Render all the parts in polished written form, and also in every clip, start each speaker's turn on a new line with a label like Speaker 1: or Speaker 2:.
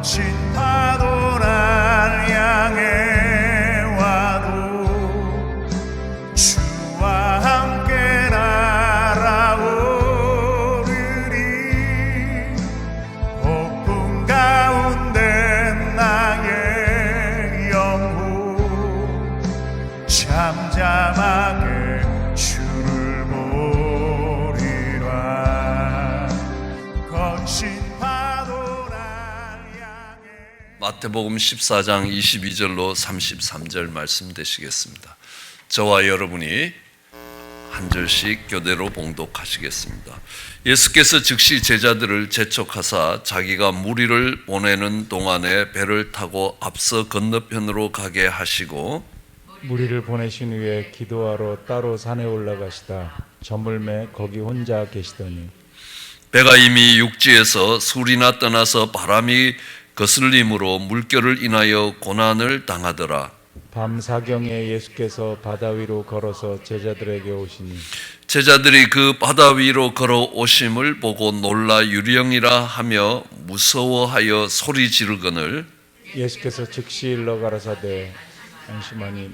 Speaker 1: 거친 파도 날 향해 와도 주와 함께 날아오르리. 폭풍 가운데 나의 영혼 잠잠하게 주를 보리라. 거친 파도 날 향해.
Speaker 2: 마태복음 14장 22절로 33절 말씀 되시겠습니다. 저와 여러분이 한 절씩 교대로 봉독하시겠습니다. 예수께서 즉시 제자들을 재촉하사 자기가 무리를 보내는 동안에 배를 타고 앞서 건너편으로 가게 하시고
Speaker 3: 무리를 보내신 후에 기도하러 따로 산에 올라가시다 저물매 거기 혼자 계시더니
Speaker 2: 배가 이미 육지에서 술이나 떠나서 바람이 거슬림으로 물결을 인하여 고난을 당하더라.
Speaker 3: 밤 사경에 예수께서 바다 위로 걸어서 제자들에게 오시니
Speaker 2: 제자들이 그 바다 위로 걸어오심을 보고 놀라 유령이라 하며 무서워하여 소리 지르거늘
Speaker 3: 예수께서 즉시 일러 가라사대 안심하니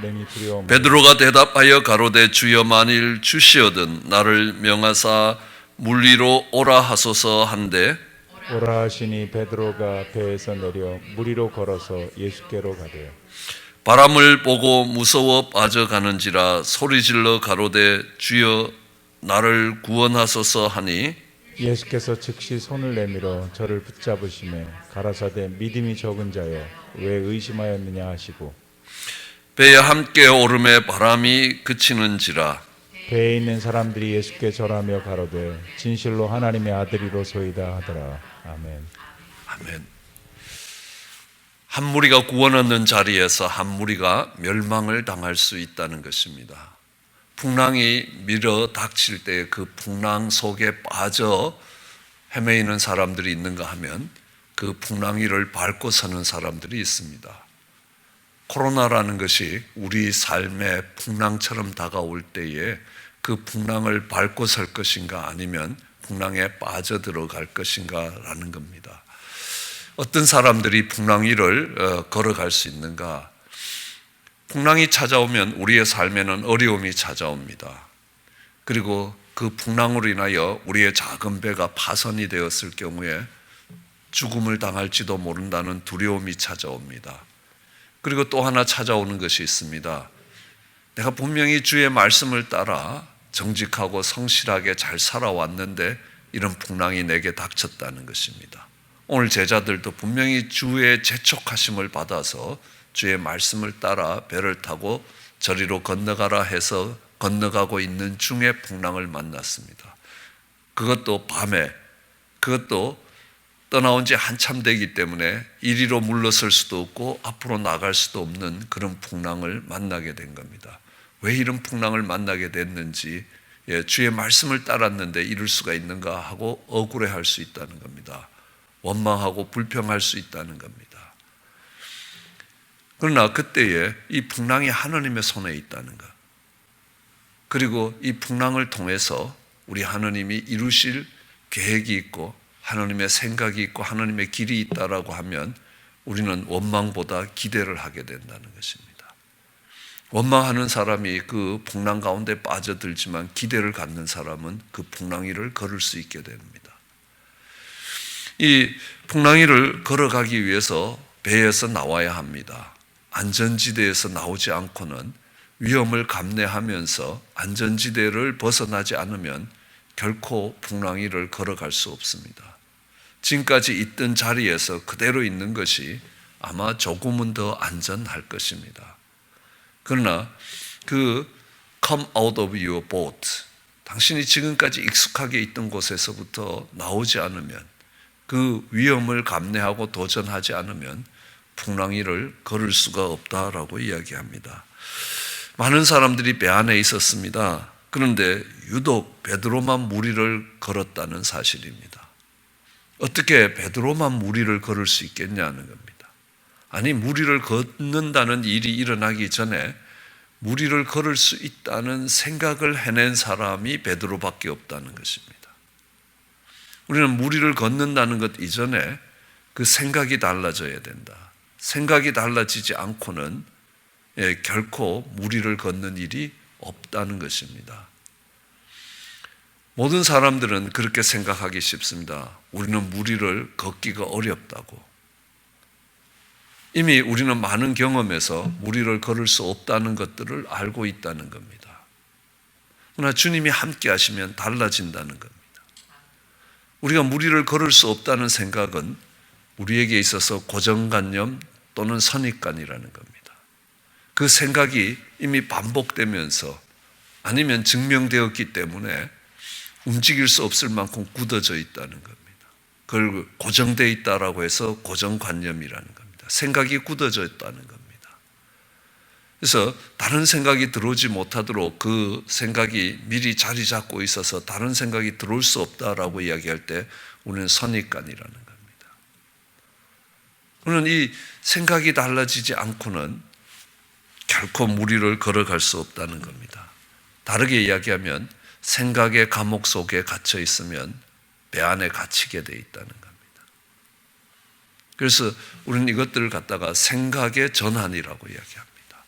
Speaker 3: 맹이 두려움
Speaker 2: 베드로가 대답하여 가로되 주여 만일 주시어든 나를 명하사 물 위로 오라 하소서 한데
Speaker 3: 오라 하시니 베드로가 배에서 내려 물 위로 걸어서 예수께로 가되
Speaker 2: 바람을 보고 무서워 빠져가는지라 소리질러 가로되 주여 나를 구원하소서 하니
Speaker 3: 예수께서 즉시 손을 내밀어 저를 붙잡으시매 가라사대 믿음이 적은 자여 왜 의심하였느냐 하시고
Speaker 2: 배에 함께 오름에 바람이 그치는지라.
Speaker 3: 배에 있는 사람들이 예수께 절하며 가로되 진실로 하나님의 아들이로소이다 하더라. 아멘.
Speaker 2: 아멘. 한 무리가 구원 얻는 자리에서 한 무리가 멸망을 당할 수 있다는 것입니다. 풍랑이 밀어 닥칠 때 그 풍랑 속에 빠져 헤매이는 사람들이 있는가 하면 그 풍랑 위를 밟고 서는 사람들이 있습니다. 코로나라는 것이 우리 삶의 풍랑처럼 다가올 때에 그 풍랑을 밟고 설 것인가 아니면 풍랑에 빠져들어갈 것인가 라는 겁니다. 어떤 사람들이 풍랑 위를 걸어갈 수 있는가? 풍랑이 찾아오면 우리의 삶에는 어려움이 찾아옵니다. 그리고 그 풍랑으로 인하여 우리의 작은 배가 파손이 되었을 경우에 죽음을 당할지도 모른다는 두려움이 찾아옵니다. 그리고 또 하나 찾아오는 것이 있습니다. 내가 분명히 주의 말씀을 따라 정직하고 성실하게 잘 살아왔는데 이런 풍랑이 내게 닥쳤다는 것입니다. 오늘 제자들도 분명히 주의 재촉하심을 받아서 주의 말씀을 따라 배를 타고 저리로 건너가라 해서 건너가고 있는 중에 풍랑을 만났습니다. 그것도 밤에, 그것도 떠나온 지 한참 되기 때문에 이리로 물러설 수도 없고 앞으로 나갈 수도 없는 그런 풍랑을 만나게 된 겁니다. 왜 이런 풍랑을 만나게 됐는지, 주의 말씀을 따랐는데 이럴 수가 있는가 하고 억울해할 수 있다는 겁니다. 원망하고 불평할 수 있다는 겁니다. 그러나 그때에 이 풍랑이 하나님의 손에 있다는 것, 그리고 이 풍랑을 통해서 우리 하나님이 이루실 계획이 있고 하나님의 생각이 있고 하나님의 길이 있다라고 하면 우리는 원망보다 기대를 하게 된다는 것입니다. 원망하는 사람이 그 풍랑 가운데 빠져들지만 기대를 갖는 사람은 그 풍랑 위를 걸을 수 있게 됩니다. 이 풍랑 위를 걸어가기 위해서 배에서 나와야 합니다. 안전지대에서 나오지 않고는 위험을 감내하면서 안전지대를 벗어나지 않으면 결코 풍랑 위를 걸어갈 수 없습니다. 지금까지 있던 자리에서 그대로 있는 것이 아마 조금은 더 안전할 것입니다. 그러나 그 come out of your boat, 당신이 지금까지 익숙하게 있던 곳에서부터 나오지 않으면, 그 위험을 감내하고 도전하지 않으면 풍랑 위를 걸을 수가 없다라고 이야기합니다. 많은 사람들이 배 안에 있었습니다. 그런데 유독 베드로만 무리를 걸었다는 사실입니다. 어떻게 베드로만 무리를 걸을 수 있겠냐는 겁니다. 아니, 무리를 걷는다는 일이 일어나기 전에 무리를 걸을 수 있다는 생각을 해낸 사람이 베드로밖에 없다는 것입니다. 우리는 무리를 걷는다는 것 이전에 그 생각이 달라져야 된다. 생각이 달라지지 않고는 결코 무리를 걷는 일이 없다는 것입니다. 모든 사람들은 그렇게 생각하기 쉽습니다. 우리는 무리를 걷기가 어렵다고. 이미 우리는 많은 경험에서 무리를 걸을 수 없다는 것들을 알고 있다는 겁니다. 그러나 주님이 함께 하시면 달라진다는 겁니다. 우리가 무리를 걸을 수 없다는 생각은 우리에게 있어서 고정관념 또는 선입관이라는 겁니다. 그 생각이 이미 반복되면서 아니면 증명되었기 때문에 움직일 수 없을 만큼 굳어져 있다는 겁니다. 그걸 고정되어 있다라고 해서 고정관념이라는 겁니다. 생각이 굳어져 있다는 겁니다. 그래서 다른 생각이 들어오지 못하도록 그 생각이 미리 자리 잡고 있어서 다른 생각이 들어올 수 없다라고 이야기할 때 우리는 선입관이라는 겁니다. 우리는 이 생각이 달라지지 않고는 결코 무리를 걸어갈 수 없다는 겁니다. 다르게 이야기하면 생각의 감옥 속에 갇혀 있으면 배 안에 갇히게 돼 있다는 겁니다. 그래서 우리는 이것들을 갖다가 생각의 전환이라고 이야기합니다.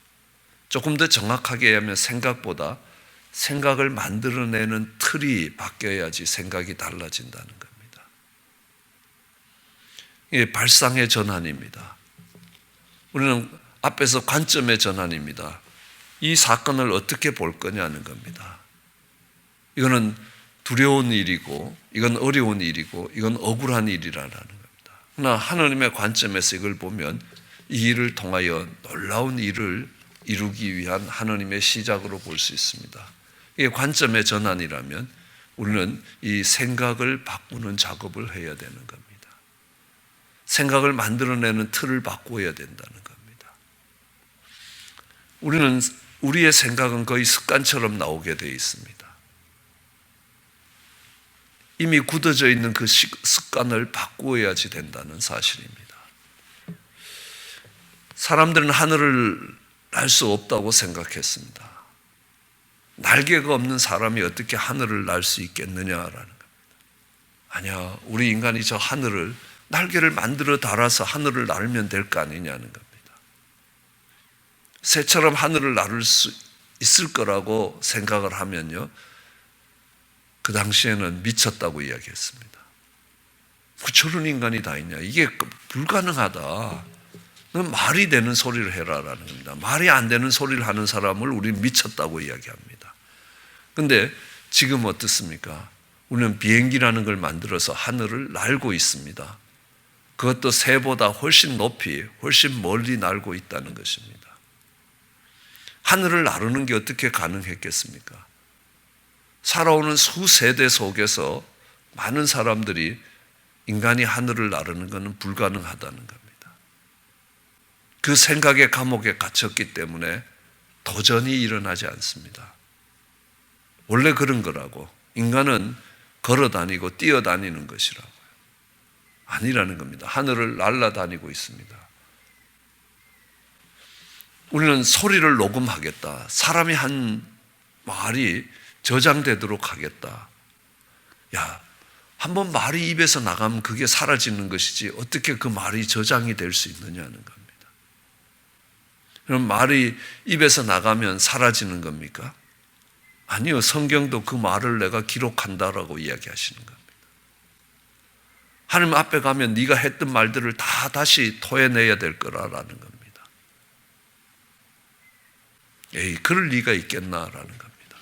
Speaker 2: 조금 더 정확하게 하면 생각보다 생각을 만들어내는 틀이 바뀌어야지 생각이 달라진다는 겁니다. 이게 발상의 전환입니다. 우리는 앞에서 관점의 전환입니다. 이 사건을 어떻게 볼 거냐는 겁니다. 이거는 두려운 일이고 이건 어려운 일이고 이건 억울한 일이라는 겁니다. 그러나 하나님의 관점에서 이걸 보면 이 일을 통하여 놀라운 일을 이루기 위한 하나님의 시작으로 볼 수 있습니다. 이게 관점의 전환이라면 우리는 이 생각을 바꾸는 작업을 해야 되는 겁니다. 생각을 만들어내는 틀을 바꾸어야 된다는 겁니다. 우리의 생각은 거의 습관처럼 나오게 되어 있습니다. 이미 굳어져 있는 그 습관을 바꾸어야지 된다는 사실입니다. 사람들은 하늘을 날 수 없다고 생각했습니다. 날개가 없는 사람이 어떻게 하늘을 날 수 있겠느냐라는 겁니다. 아니야, 우리 인간이 저 하늘을 날개를 만들어 달아서 하늘을 날면 될 거 아니냐는 겁니다. 새처럼 하늘을 나를 수 있을 거라고 생각을 하면요, 그 당시에는 미쳤다고 이야기했습니다. 저런 인간이 다 있냐? 이게 불가능하다. 말이 되는 소리를 해라라는 겁니다. 말이 안 되는 소리를 하는 사람을 우리는 미쳤다고 이야기합니다. 그런데 지금 어떻습니까? 우리는 비행기라는 걸 만들어서 하늘을 날고 있습니다. 그것도 새보다 훨씬 높이, 훨씬 멀리 날고 있다는 것입니다. 하늘을 나르는 게 어떻게 가능했겠습니까? 살아오는 수세대 속에서 많은 사람들이 인간이 하늘을 나르는 것은 불가능하다는 겁니다. 그 생각의 감옥에 갇혔기 때문에 도전이 일어나지 않습니다. 원래 그런 거라고. 인간은 걸어다니고 뛰어다니는 것이라고요. 아니라는 겁니다. 하늘을 날아다니고 있습니다. 우리는 소리를 녹음하겠다. 사람이 한 말이 저장되도록 하겠다. 야, 한번 말이 입에서 나가면 그게 사라지는 것이지 어떻게 그 말이 저장이 될 수 있느냐는 겁니다. 그럼 말이 입에서 나가면 사라지는 겁니까? 아니요. 성경도 그 말을 내가 기록한다라고 이야기하시는 겁니다. 하나님 앞에 가면 네가 했던 말들을 다 다시 토해내야 될 거라는 겁니다. 에이, 그럴 리가 있겠나라는 겁니다.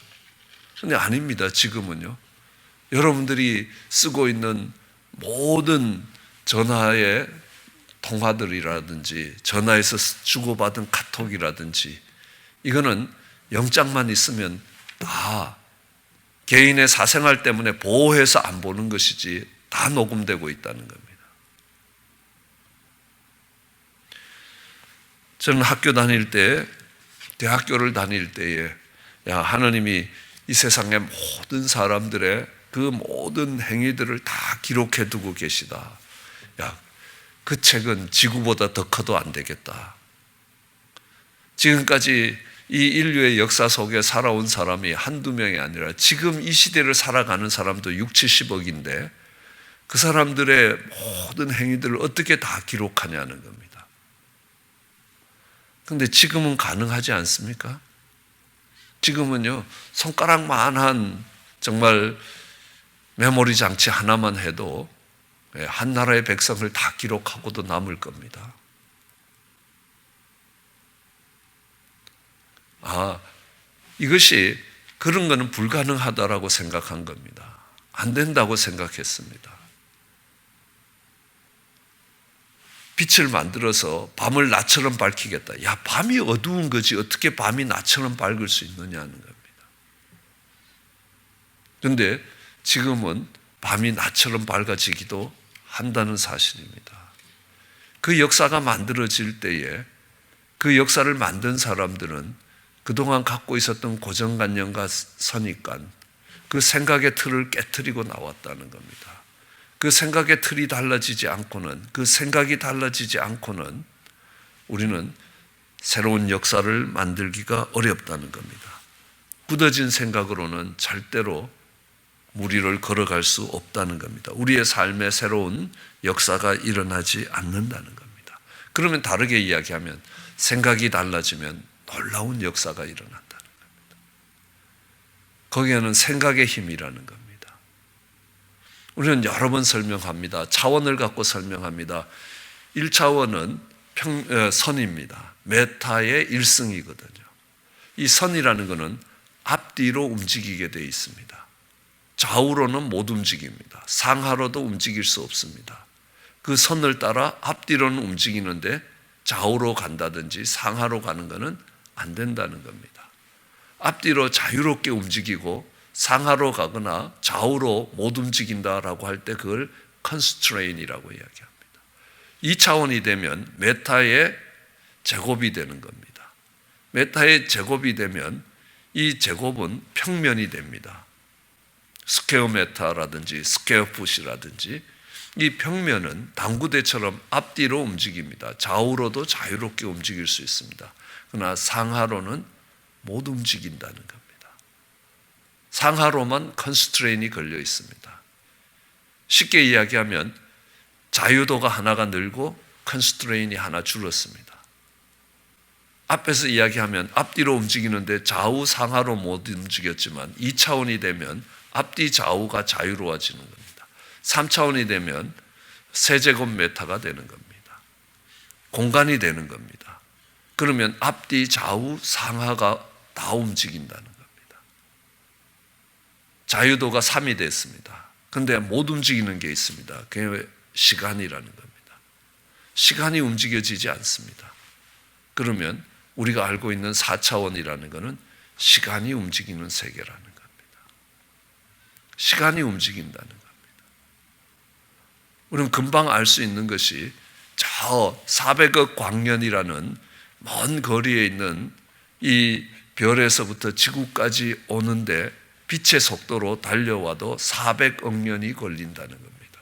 Speaker 2: 그런데 아닙니다. 지금은요. 여러분들이 쓰고 있는 모든 전화의 통화들이라든지 전화에서 주고받은 카톡이라든지 이거는 영장만 있으면 다 개인의 사생활 때문에 보호해서 안 보는 것이지 다 녹음되고 있다는 겁니다. 저는 학교 다닐 때, 대학교를 다닐 때에 야, 하나님이 이 세상의 모든 사람들의 그 모든 행위들을 다 기록해 두고 계시다. 야, 그 책은 지구보다 더 커도 안 되겠다. 지금까지 이 인류의 역사 속에 살아온 사람이 한두 명이 아니라 지금 이 시대를 살아가는 사람도 6, 70억인데 그 사람들의 모든 행위들을 어떻게 다 기록하냐는 겁니다. 그런데 지금은 가능하지 않습니까? 지금은요, 손가락만한 정말 메모리 장치 하나만 해도 한 나라의 백성을 다 기록하고도 남을 겁니다. 이것이 그런 거는 불가능하다라고 생각한 겁니다. 안 된다고 생각했습니다. 빛을 만들어서 밤을 낮처럼 밝히겠다. 야, 밤이 어두운 거지 어떻게 밤이 낮처럼 밝을 수 있느냐는 겁니다. 그런데 지금은 밤이 낮처럼 밝아지기도 한다는 사실입니다. 그 역사가 만들어질 때에 그 역사를 만든 사람들은 그동안 갖고 있었던 고정관념과 선입관, 그 생각의 틀을 깨트리고 나왔다는 겁니다. 그 생각의 틀이 달라지지 않고는, 그 생각이 달라지지 않고는 우리는 새로운 역사를 만들기가 어렵다는 겁니다. 굳어진 생각으로는 절대로 무리를 걸어갈 수 없다는 겁니다. 우리의 삶에 새로운 역사가 일어나지 않는다는 겁니다. 그러면 다르게 이야기하면 생각이 달라지면 놀라운 역사가 일어난다는 겁니다. 거기에는 생각의 힘이라는 겁니다. 우리는 여러 번 설명합니다. 차원을 갖고 설명합니다. 1차원은 선입니다. 메타의 1승이거든요. 이 선이라는 것은 앞뒤로 움직이게 되어 있습니다. 좌우로는 못 움직입니다. 상하로도 움직일 수 없습니다. 그 선을 따라 앞뒤로는 움직이는데 좌우로 간다든지 상하로 가는 것은 안 된다는 겁니다. 앞뒤로 자유롭게 움직이고 상하로 가거나 좌우로 못 움직인다라고 할 때 그걸 constraint이라고 이야기합니다. 2차원이 되면 메타의 제곱이 되는 겁니다. 메타의 제곱이 되면 이 제곱은 평면이 됩니다. 스퀘어 메타라든지 스퀘어 풋이라든지 이 평면은 당구대처럼 앞뒤로 움직입니다. 좌우로도 자유롭게 움직일 수 있습니다. 그러나 상하로는 못 움직인다는 겁니다. 상하로만 컨스트레인이 걸려 있습니다. 쉽게 이야기하면 자유도가 하나가 늘고 컨스트레인이 하나 줄었습니다. 앞에서 이야기하면 앞뒤로 움직이는데 좌우 상하로 못 움직였지만 2차원이 되면 앞뒤 좌우가 자유로워지는 겁니다. 3차원이 되면 세제곱 메타가 되는 겁니다. 공간이 되는 겁니다. 그러면 앞뒤 좌우 상하가 다 움직인다는 겁니다. 자유도가 3이 됐습니다. 그런데 못 움직이는 게 있습니다. 그게 시간이라는 겁니다. 시간이 움직여지지 않습니다. 그러면 우리가 알고 있는 4차원이라는 것은 시간이 움직이는 세계라는 겁니다. 시간이 움직인다는 겁니다. 우리는 금방 알 수 있는 것이 저 400억 광년이라는 먼 거리에 있는 이 별에서부터 지구까지 오는데 빛의 속도로 달려와도 400억 년이 걸린다는 겁니다.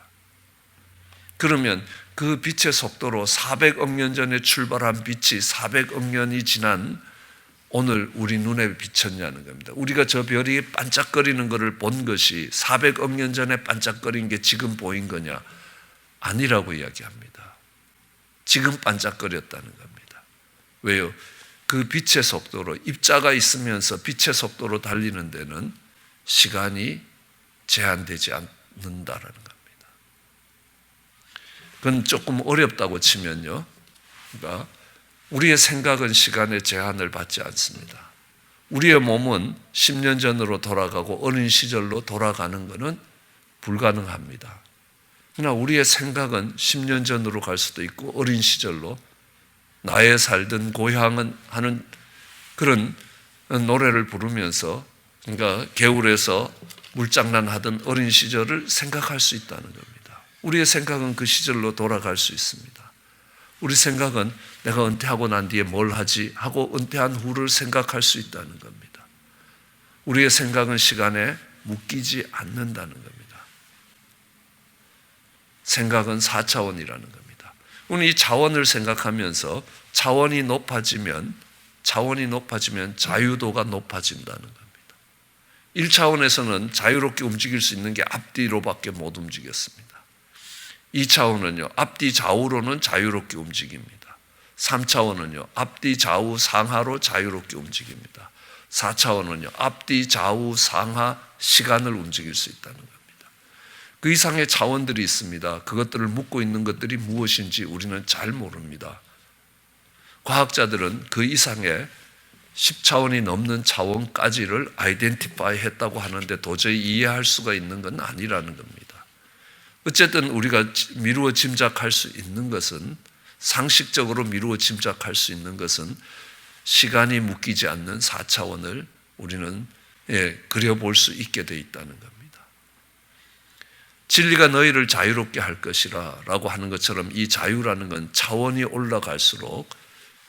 Speaker 2: 그러면 그 빛의 속도로 400억 년 전에 출발한 빛이 400억 년이 지난 오늘 우리 눈에 비쳤냐는 겁니다. 우리가 저 별이 반짝거리는 것을 본 것이 400억 년 전에 반짝거린 게 지금 보인 거냐? 아니라고 이야기합니다. 지금 반짝거렸다는 겁니다. 왜요? 그 빛의 속도로, 입자가 있으면서 빛의 속도로 달리는 데는 시간이 제한되지 않는다라는 겁니다. 그건 조금 어렵다고 치면요. 그러니까 우리의 생각은 시간의 제한을 받지 않습니다. 우리의 몸은 10년 전으로 돌아가고 어린 시절로 돌아가는 것은 불가능합니다. 그러나 우리의 생각은 10년 전으로 갈 수도 있고 어린 시절로 나의 살던 고향은 하는 그런 노래를 부르면서 그러니까 개울에서 물장난 하던 어린 시절을 생각할 수 있다는 겁니다. 우리의 생각은 그 시절로 돌아갈 수 있습니다. 우리 생각은 내가 은퇴하고 난 뒤에 뭘 하지 하고 은퇴한 후를 생각할 수 있다는 겁니다. 우리의 생각은 시간에 묶이지 않는다는 겁니다. 생각은 4차원이라는 겁니다. 우리는 이 차원을 생각하면서 차원이 높아지면 자유도가 높아진다는 겁니다. 1차원에서는 자유롭게 움직일 수 있는 게 앞뒤로밖에 못 움직였습니다. 2차원은요, 앞뒤 좌우로는 자유롭게 움직입니다. 3차원은요, 앞뒤 좌우 상하로 자유롭게 움직입니다. 4차원은요, 앞뒤 좌우 상하 시간을 움직일 수 있다는 겁니다. 그 이상의 차원들이 있습니다. 그것들을 묻고 있는 것들이 무엇인지 우리는 잘 모릅니다. 과학자들은 그 이상의 10차원이 넘는 차원까지를 아이덴티파이 했다고 하는데 도저히 이해할 수가 있는 건 아니라는 겁니다. 어쨌든 우리가 미루어 짐작할 수 있는 것은, 상식적으로 미루어 짐작할 수 있는 것은 시간이 묶이지 않는 4차원을 우리는 그려볼 수 있게 되어 있다는 겁니다. 진리가 너희를 자유롭게 할 것이라 라고 하는 것처럼 이 자유라는 건 차원이 올라갈수록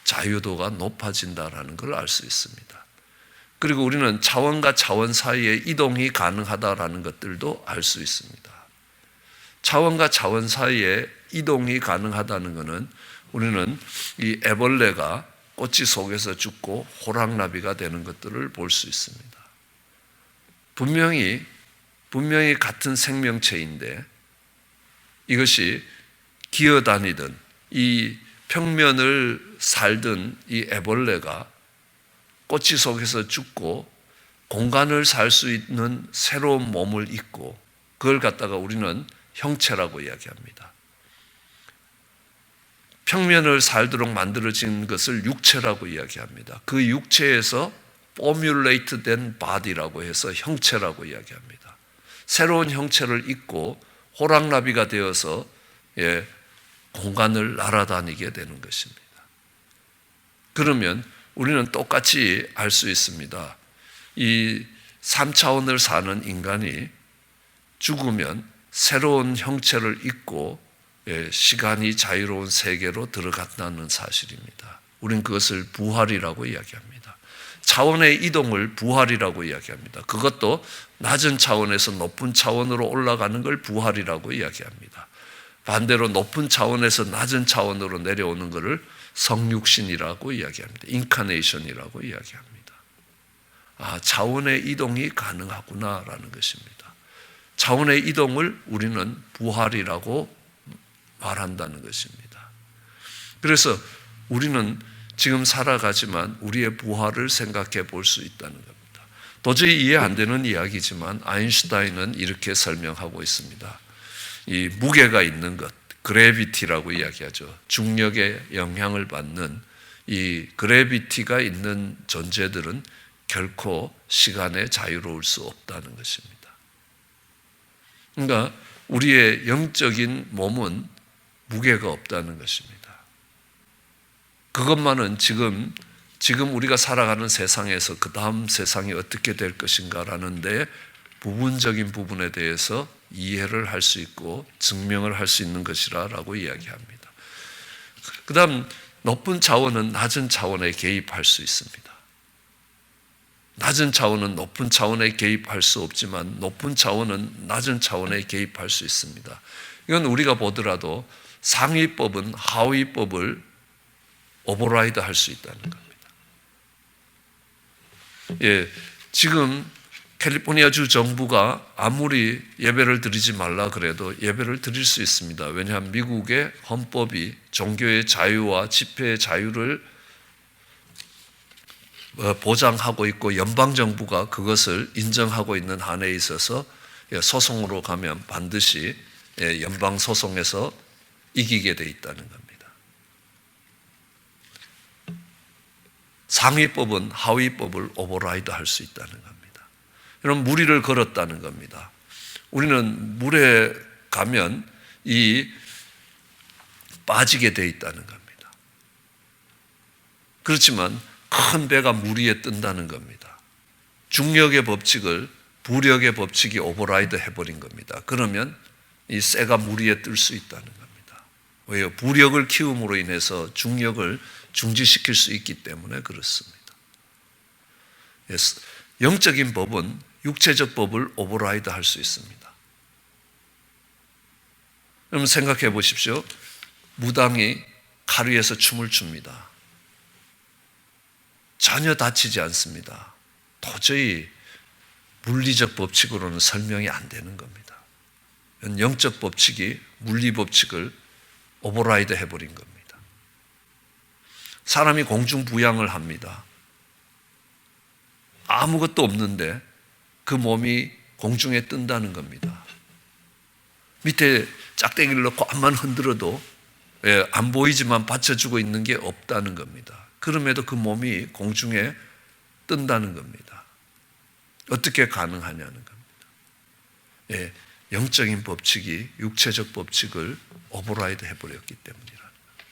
Speaker 2: 자유도가 높아진다라는 걸 알 수 있습니다. 그리고 우리는 차원과 차원 사이에 이동이 가능하다라는 것들도 알 수 있습니다. 차원과 차원 사이에 이동이 가능하다는 것은 우리는 이 애벌레가 꼬치 속에서 죽고 호랑나비가 되는 것들을 볼 수 있습니다. 분명히 같은 생명체인데 이것이 기어다니던 이 평면을 살던 이 애벌레가 꼬치 속에서 죽고 공간을 살 수 있는 새로운 몸을 입고 그걸 갖다가 우리는 형체라고 이야기합니다. 평면을 살도록 만들어진 것을 육체라고 이야기합니다. 그 육체에서 포뮬레이트 된 바디라고 해서 형체라고 이야기합니다. 새로운 형체를 입고 호랑나비가 되어서 공간을 날아다니게 되는 것입니다. 그러면 우리는 똑같이 알 수 있습니다. 이 3차원을 사는 인간이 죽으면 새로운 형체를 입고 시간이 자유로운 세계로 들어간다는 사실입니다. 우리는 그것을 부활이라고 이야기합니다. 차원의 이동을 부활이라고 이야기합니다. 그것도 낮은 차원에서 높은 차원으로 올라가는 걸 부활이라고 이야기합니다. 반대로 높은 차원에서 낮은 차원으로 내려오는 것을 성육신이라고 이야기합니다. 인카네이션이라고 이야기합니다. 차원의 이동이 가능하구나라는 것입니다. 차원의 이동을 우리는 부활이라고 말한다는 것입니다. 그래서 우리는 지금 살아가지만 우리의 부활을 생각해 볼 수 있다는 겁니다. 도저히 이해 안 되는 이야기지만 아인슈타인은 이렇게 설명하고 있습니다. 이 무게가 있는 것, 그래비티라고 이야기하죠. 중력의 영향을 받는 이 그래비티가 있는 존재들은 결코 시간에 자유로울 수 없다는 것입니다. 그러니까 우리의 영적인 몸은 무게가 없다는 것입니다. 그것만은 지금 우리가 살아가는 세상에서 그 다음 세상이 어떻게 될 것인가라는 데 부분적인 부분에 대해서 이해를 할 수 있고 증명을 할 수 있는 것이라고 이야기합니다. 그 다음 높은 차원은 낮은 차원에 개입할 수 있습니다. 낮은 차원은 높은 차원에 개입할 수 없지만 높은 차원은 낮은 차원에 개입할 수 있습니다. 이건 우리가 보더라도 상위법은 하위법을 오버라이드 할 수 있다는 겁니다. 지금 캘리포니아주 정부가 아무리 예배를 드리지 말라 그래도 예배를 드릴 수 있습니다. 왜냐하면 미국의 헌법이 종교의 자유와 집회의 자유를 보장하고 있고 연방정부가 그것을 인정하고 있는 한에 있어서 소송으로 가면 반드시 연방소송에서 이기게 돼 있다는 겁니다. 상위법은 하위법을 오버라이드 할 수 있다는 겁니다. 여러분, 무리를 걸었다는 겁니다. 우리는 물에 가면 빠지게 돼 있다는 겁니다. 그렇지만 큰 배가 물 위에 뜬다는 겁니다. 중력의 법칙을 부력의 법칙이 오버라이드 해버린 겁니다. 그러면 이 쇠가 물 위에 뜰 수 있다는 겁니다. 왜요? 부력을 키움으로 인해서 중력을 중지시킬 수 있기 때문에 그렇습니다. 영적인 법은 육체적 법을 오버라이드 할 수 있습니다. 여러분 생각해 보십시오. 무당이 칼 위에서 춤을 춥니다. 전혀 다치지 않습니다. 도저히 물리적 법칙으로는 설명이 안 되는 겁니다. 영적 법칙이 물리법칙을 오버라이드 해버린 겁니다. 사람이 공중부양을 합니다. 아무것도 없는데 그 몸이 공중에 뜬다는 겁니다. 밑에 짝대기를 넣고 앞만 흔들어도 안 보이지만 받쳐주고 있는 게 없다는 겁니다. 그럼에도 그 몸이 공중에 뜬다는 겁니다. 어떻게 가능하냐는 겁니다. 영적인 법칙이 육체적 법칙을 오버라이드 해버렸기 때문이라는 거예요.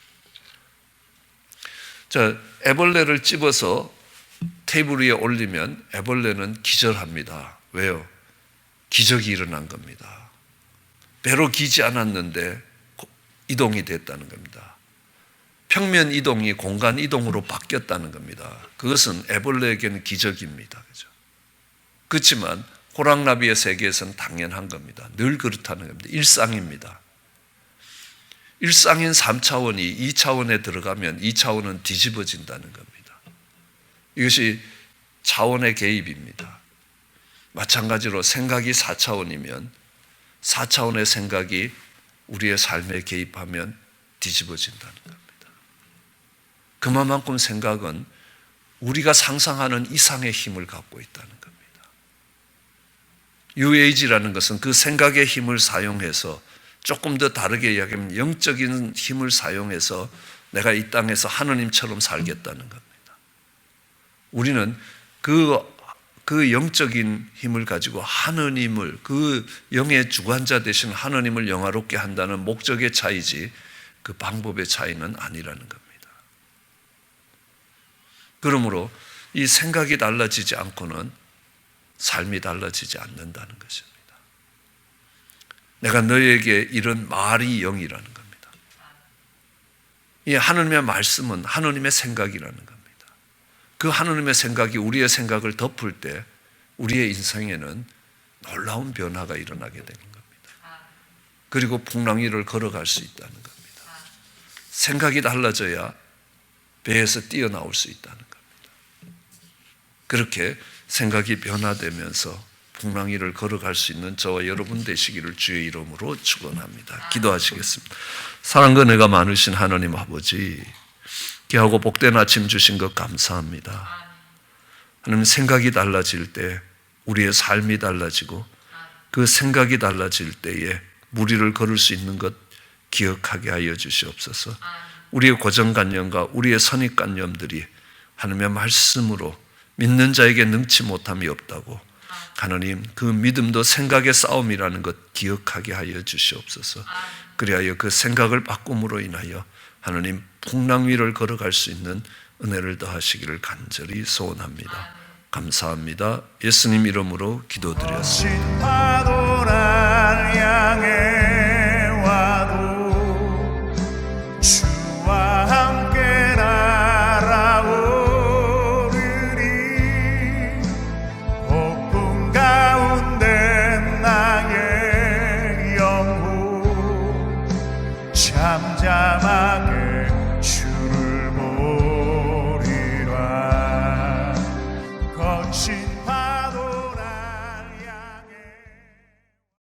Speaker 2: 자, 애벌레를 집어서 테이블 위에 올리면 애벌레는 기절합니다. 왜요? 기적이 일어난 겁니다. 배로 기지 않았는데 이동이 됐다는 겁니다. 평면 이동이 공간 이동으로 바뀌었다는 겁니다. 그것은 애벌레에게는 기적입니다. 그죠? 그렇지만 호랑나비의 세계에서는 당연한 겁니다. 늘 그렇다는 겁니다. 일상입니다. 일상인 3차원이 2차원에 들어가면 2차원은 뒤집어진다는 겁니다. 이것이 차원의 개입입니다. 마찬가지로 생각이 4차원이면 4차원의 생각이 우리의 삶에 개입하면 뒤집어진다는 겁니다. 그만큼 생각은 우리가 상상하는 이상의 힘을 갖고 있다는 겁니다. UAG라는 것은 그 생각의 힘을 사용해서 조금 더 다르게 이야기하면 영적인 힘을 사용해서 내가 이 땅에서 하느님처럼 살겠다는 겁니다. 우리는 그 영적인 힘을 가지고 하느님을, 그 영의 주관자 되신 하느님을 영화롭게 한다는 목적의 차이지 그 방법의 차이는 아니라는 겁니다. 그러므로 이 생각이 달라지지 않고는 삶이 달라지지 않는다는 것입니다. 내가 너에게 이런 말이 영이라는 겁니다. 이 하느님의 말씀은 하느님의 생각이라는 겁니다. 그 하느님의 생각이 우리의 생각을 덮을 때 우리의 인생에는 놀라운 변화가 일어나게 되는 겁니다. 그리고 풍랑위를 걸어갈 수 있다는 겁니다. 생각이 달라져야 배에서 뛰어나올 수 있다는 겁니다. 그렇게 생각이 변화되면서 풍랑위를 걸어갈 수 있는 저와 여러분 되시기를 주의 이름으로 축원합니다. 기도하시겠습니다. 사랑과 은혜가 많으신 하나님 아버지, 귀하고 복된 아침 주신 것 감사합니다. 하나님, 생각이 달라질 때 우리의 삶이 달라지고 그 생각이 달라질 때에 무리를 걸을 수 있는 것 기억하게 하여 주시옵소서. 우리의 고정관념과 우리의 선입관념들이 하나님의 말씀으로 믿는 자에게 능치 못함이 없다고, 하나님, 그 믿음도 생각의 싸움이라는 것 기억하게 하여 주시옵소서. 그리하여 그 생각을 바꿈으로 인하여 하나님 풍랑 위를 걸어갈 수 있는 은혜를 더하시기를 간절히 소원합니다. 감사합니다. 예수님 이름으로 기도드렸습니다.